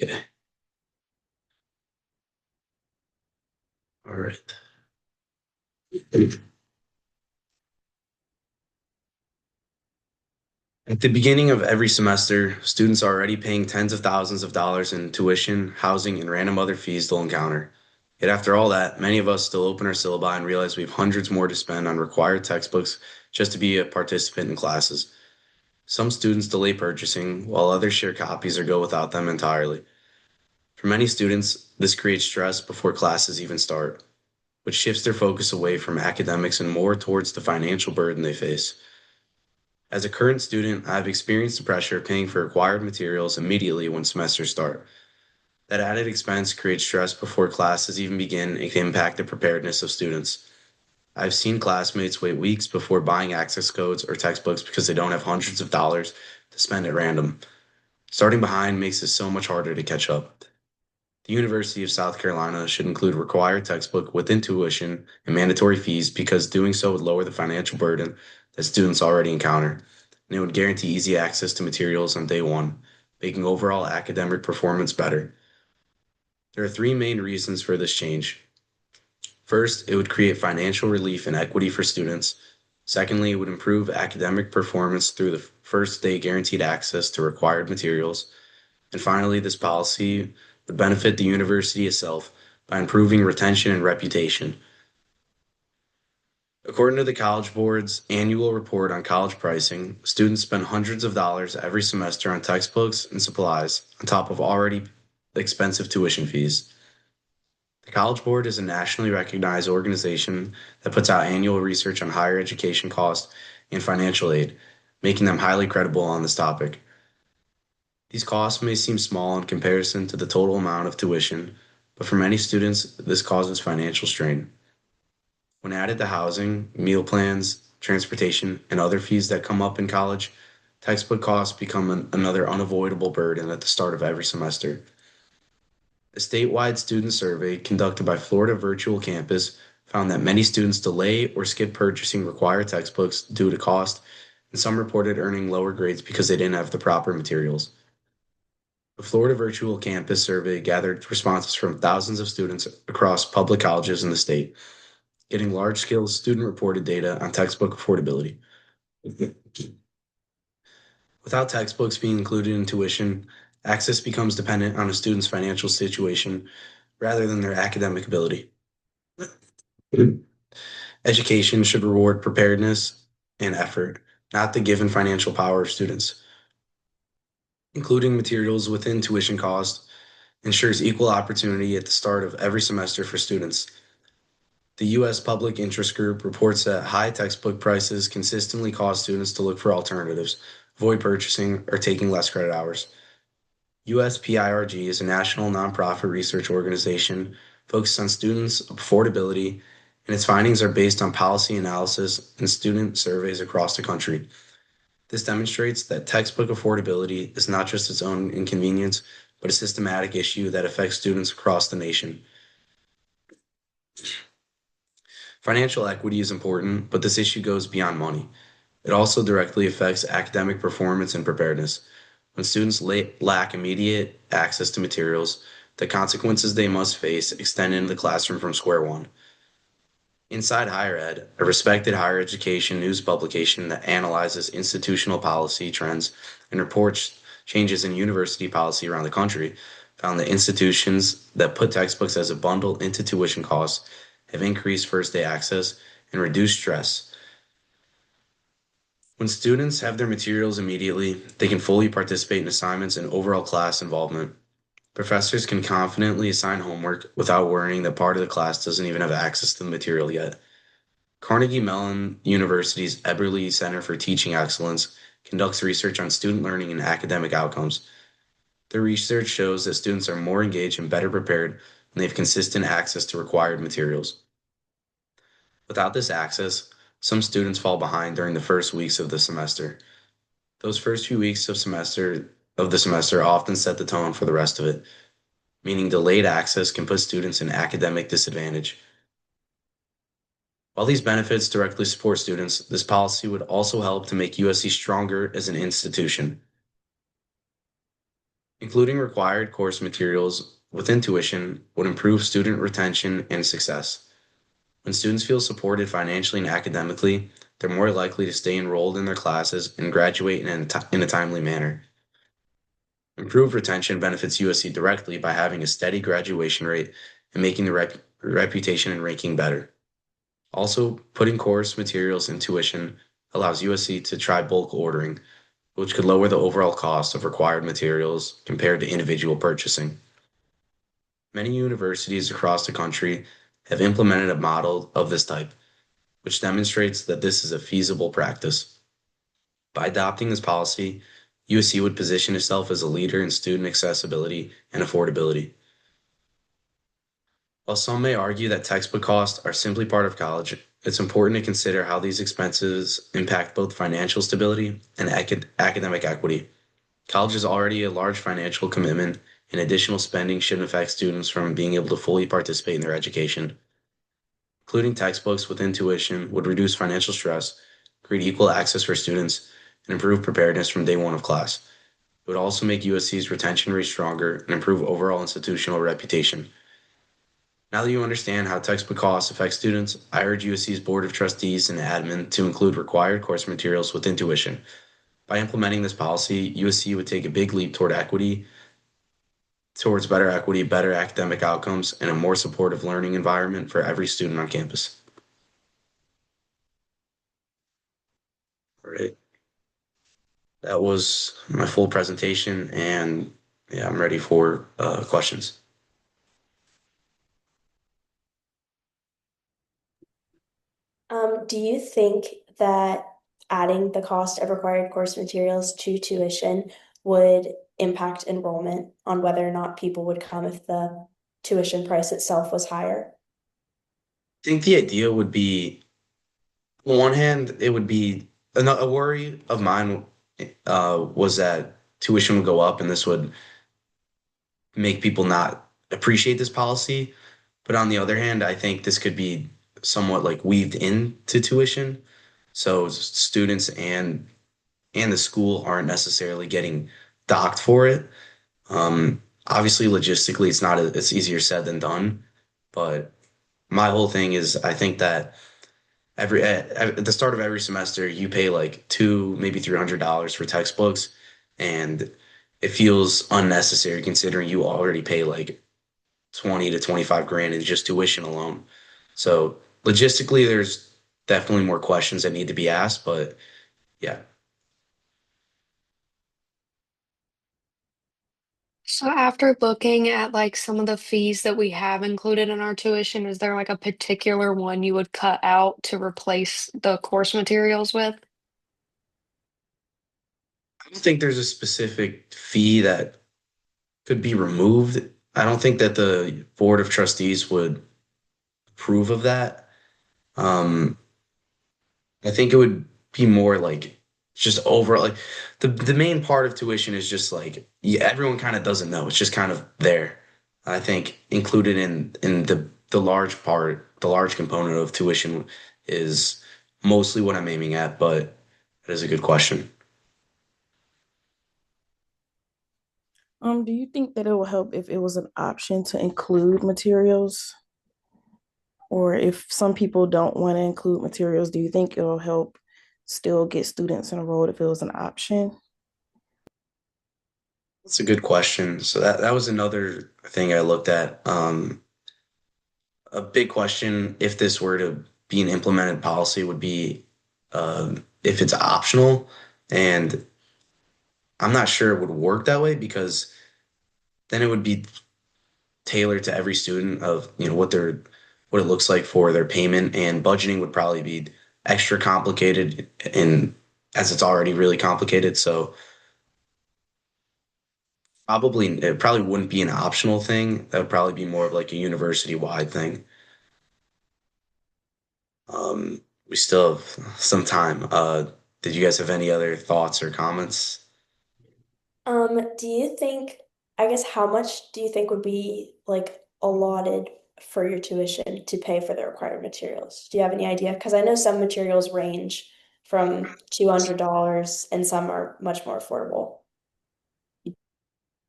Okay. All right. At the beginning of every semester, students are already paying tens of thousands of dollars in tuition, housing, and random other fees they'll encounter. Yet after all that, many of us still open our syllabi and realize we have hundreds more to spend on required textbooks just to be a participant in classes. Some students delay purchasing, while others share copies or go without them entirely. For many students, this creates stress before classes even start, which shifts their focus away from academics and more towards the financial burden they face. As a current student, I've experienced the pressure of paying for required materials immediately when semesters start. That added expense creates stress before classes even begin and can impact the preparedness of students. I've seen classmates wait weeks before buying access codes or textbooks because they don't have hundreds of dollars to spend at random. Starting behind makes it so much harder to catch up. The University of South Carolina should include required textbook within tuition and mandatory fees because doing so would lower the financial burden that students already encounter, and it would guarantee easy access to materials on day one, making overall academic performance better. There are three main reasons for this change. First, it would create financial relief and equity for students. Secondly, it would improve academic performance through the first day guaranteed access to required materials. And finally, this policy would benefit the university itself by improving retention and reputation. According to the College Board's annual report on college pricing, students spend hundreds of dollars every semester on textbooks and supplies, on top of already expensive tuition fees. The College Board is a nationally recognized organization that puts out annual research on higher education costs and financial aid, making them highly credible on this topic. These costs may seem small in comparison to the total amount of tuition, but for many students, this causes financial strain. When added to housing, meal plans, transportation, and other fees that come up in college, textbook costs become another unavoidable burden at the start of every semester. A statewide student survey conducted by Florida Virtual Campus found that many students delay or skip purchasing required textbooks due to cost, and some reported earning lower grades because they didn't have the proper materials. The Florida Virtual Campus survey gathered responses from thousands of students across public colleges in the state, getting large-scale student-reported data on textbook affordability. Without textbooks being included in tuition, access becomes dependent on a student's financial situation rather than their academic ability. Education should reward preparedness and effort, not the given financial power of students. Including materials within tuition cost ensures equal opportunity at the start of every semester for students. The U.S. Public Interest Group reports that high textbook prices consistently cause students to look for alternatives, avoid purchasing, or taking less credit hours. USPIRG is a national nonprofit research organization focused on students' affordability, and its findings are based on policy analysis and student surveys across the country. This demonstrates that textbook affordability is not just its own inconvenience, but a systematic issue that affects students across the nation. Financial equity is important, but this issue goes beyond money. It also directly affects academic performance and preparedness. When students lack immediate access to materials, the consequences they must face extend into the classroom from square one. Inside Higher Ed, a respected higher education news publication that analyzes institutional policy trends and reports changes in university policy around the country, found that institutions that put textbooks as a bundle into tuition costs have increased first day access and reduced stress. When students have their materials immediately, they can fully participate in assignments and overall class involvement. Professors can confidently assign homework without worrying that part of the class doesn't even have access to the material yet. Carnegie Mellon University's Eberly Center for Teaching Excellence conducts research on student learning and academic outcomes. Their research shows that students are more engaged and better prepared when they have consistent access to required materials. Without this access, some students fall behind during the first weeks of the semester. Those first few weeks of the semester often set the tone for the rest of it, meaning delayed access can put students in academic disadvantage. While these benefits directly support students, this policy would also help to make USC stronger as an institution. Including required course materials within tuition would improve student retention and success. When students feel supported financially and academically, they're more likely to stay enrolled in their classes and graduate in a timely manner. Improved retention benefits USC directly by having a steady graduation rate and making the reputation and ranking better. Also, putting course materials in tuition allows USC to try bulk ordering, which could lower the overall cost of required materials compared to individual purchasing. Many universities across the country have implemented a model of this type, which demonstrates that this is a feasible practice. By adopting this policy, USC would position itself as a leader in student accessibility and affordability. While some may argue that textbook costs are simply part of college, it's important to consider how these expenses impact both financial stability and academic equity. College is already a large financial commitment, and additional spending shouldn't affect students from being able to fully participate in their education. Including textbooks within tuition would reduce financial stress, create equal access for students, and improve preparedness from day one of class. It would also make USC's retention rate stronger and improve overall institutional reputation. Now that you understand how textbook costs affect students, I urge USC's Board of Trustees and admin to include required course materials within tuition. By implementing this policy, USC would take a big leap towards better equity, better academic outcomes, and a more supportive learning environment for every student on campus. All right. That was my full presentation, and yeah, I'm ready for questions. Do you think that adding the cost of required course materials to tuition would impact enrollment on whether or not people would come if the tuition price itself was higher? I think the idea would be, on one hand, it would be a worry of mine was that tuition would go up and this would make people not appreciate this policy. But on the other hand, I think this could be somewhat like weaved into tuition. So students and the school aren't necessarily getting docked for it. Obviously, logistically, it's easier said than done. But my whole thing is, I think that at the start of every semester, you pay like maybe $300 for textbooks, and it feels unnecessary considering you already pay like 20 to 25 grand in just tuition alone. So logistically, there's definitely more questions that need to be asked, but yeah. So after looking at like some of the fees that we have included in our tuition, is there like a particular one you would cut out to replace the course materials with? I don't think there's a specific fee that could be removed. I don't think that the Board of Trustees would approve of that. Um, I think it would be more like just over like the main part of tuition is just like yeah, everyone kind of doesn't know. It's just kind of there. I think included in the large part, the large component of tuition is mostly what I'm aiming at, but that is a good question. Do you think that it will help if it was an option to include materials? Or if some people don't want to include materials, do you think it'll help still get students enrolled if it was an option? That's a good question. So that was another thing I looked at. A big question if this were to be an implemented policy would be if it's optional. And I'm not sure it would work that way because then it would be tailored to every student of, what it looks like for their payment and budgeting would probably be extra complicated and as it's already really complicated. So it probably wouldn't be an optional thing. That would probably be more of like a university wide thing. We still have some time. Did you guys have any other thoughts or comments? Do you think, I guess, how much do you think would be like allotted for your tuition to pay for the required materials? Do you have any idea? Because I know some materials range from $200 and some are much more affordable.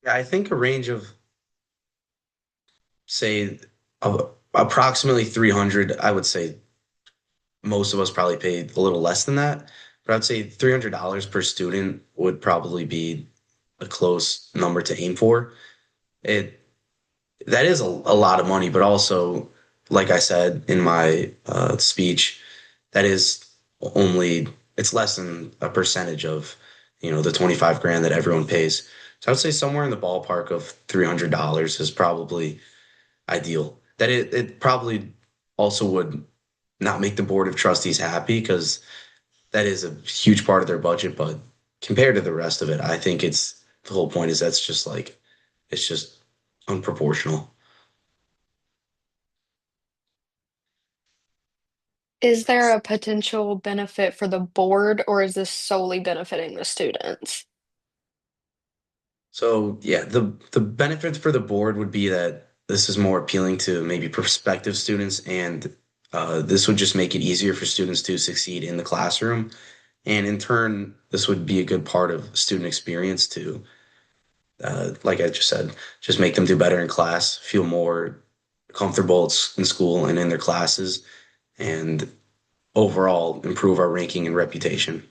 Yeah, I think a range of say approximately 300. I would say most of us probably paid a little less than that, but I'd say $300 per student would probably be a close number to aim for. It that is a lot of money, but also, like I said in my speech, that is only it's less than a percentage of, the 25 grand that everyone pays. So I would say somewhere in the ballpark of $300 is probably ideal. That it probably also would not make the board of trustees happy because that is a huge part of their budget, but compared to the rest of it, I think it's the whole point is that's just like it's just unproportional. Is there a potential benefit for the board, or is this solely benefiting the students? So yeah, the benefits for the board would be that this is more appealing to maybe prospective students, and this would just make it easier for students to succeed in the classroom. And in turn, this would be a good part of student experience to, like I just said, just make them do better in class, feel more comfortable in school and in their classes, and overall improve our ranking and reputation.